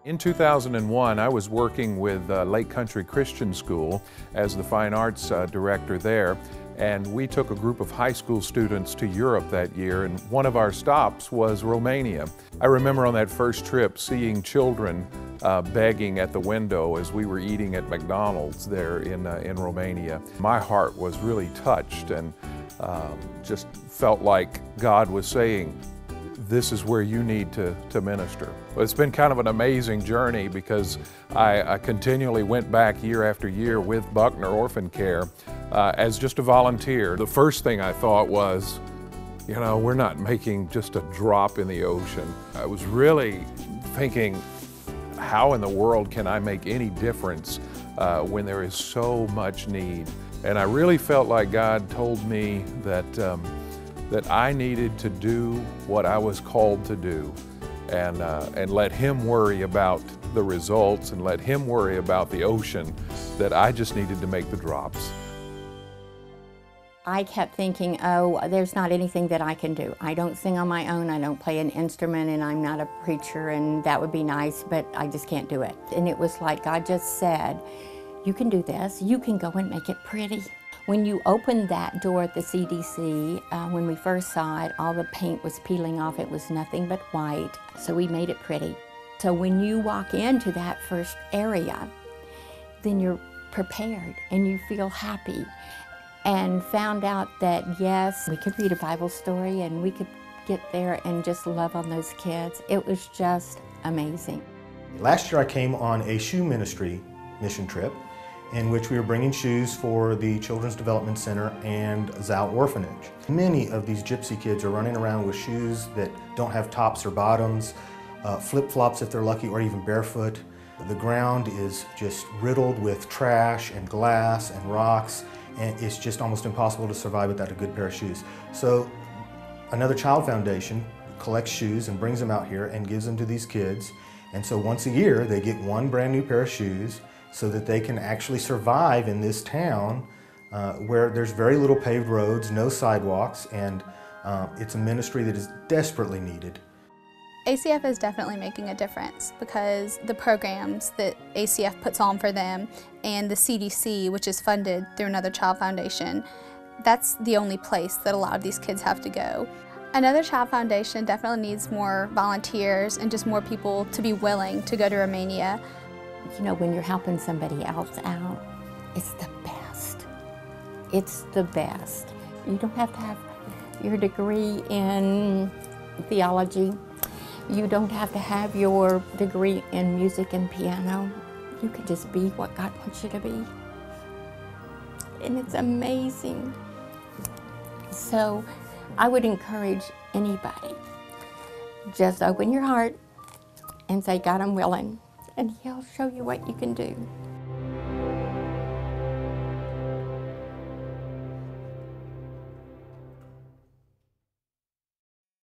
In 2001, I was working with Lake Country Christian School as the Fine Arts Director there, and we took a group of high school students to Europe that year, and one of our stops was Romania. I remember on that first trip seeing children begging at the window as we were eating at McDonald's there in Romania. My heart was really touched and just felt like God was saying, this is where you need to minister. Well, it's been kind of an amazing journey because I continually went back year after year with Buckner Orphan Care as just a volunteer. The first thing I thought was, you know, we're not making just a drop in the ocean. I was really thinking, how in the world can I make any difference when there is so much need? And I really felt like God told me that I needed to do what I was called to do and let Him worry about the results and let Him worry about the ocean, that I just needed to make the drops. I kept thinking, oh, there's not anything that I can do. I don't sing on my own, I don't play an instrument, and I'm not a preacher, and that would be nice, but I just can't do it. And it was like God just said, you can do this, you can go and make it pretty. When you opened that door at the CDC, when we first saw it, all the paint was peeling off. It was nothing but white, so we made it pretty. So when you walk into that first area, then you're prepared and you feel happy, and found out that yes, we could read a Bible story and we could get there and just love on those kids. It was just amazing. Last year I came on a shoe ministry mission trip in which we were bringing shoes for the Children's Development Center and Zao Orphanage. Many of these gypsy kids are running around with shoes that don't have tops or bottoms, flip-flops if they're lucky, or even barefoot. The ground is just riddled with trash and glass and rocks, and it's just almost impossible to survive without a good pair of shoes. So Another Child Foundation collects shoes and brings them out here and gives them to these kids. And so once a year they get one brand new pair of shoes so that they can actually survive in this town where there's very little paved roads, no sidewalks, and it's a ministry that is desperately needed. ACF is definitely making a difference because the programs that ACF puts on for them and the CDC, which is funded through Another Child Foundation, that's the only place that a lot of these kids have to go. Another Child Foundation definitely needs more volunteers and just more people to be willing to go to Romania. You know, when you're helping somebody else out, it's the best. It's the best. You don't have to have your degree in theology. You don't have to have your degree in music and piano. You can just be what God wants you to be. And it's amazing. So I would encourage anybody, just open your heart and say, God, I'm willing, and He'll show you what you can do.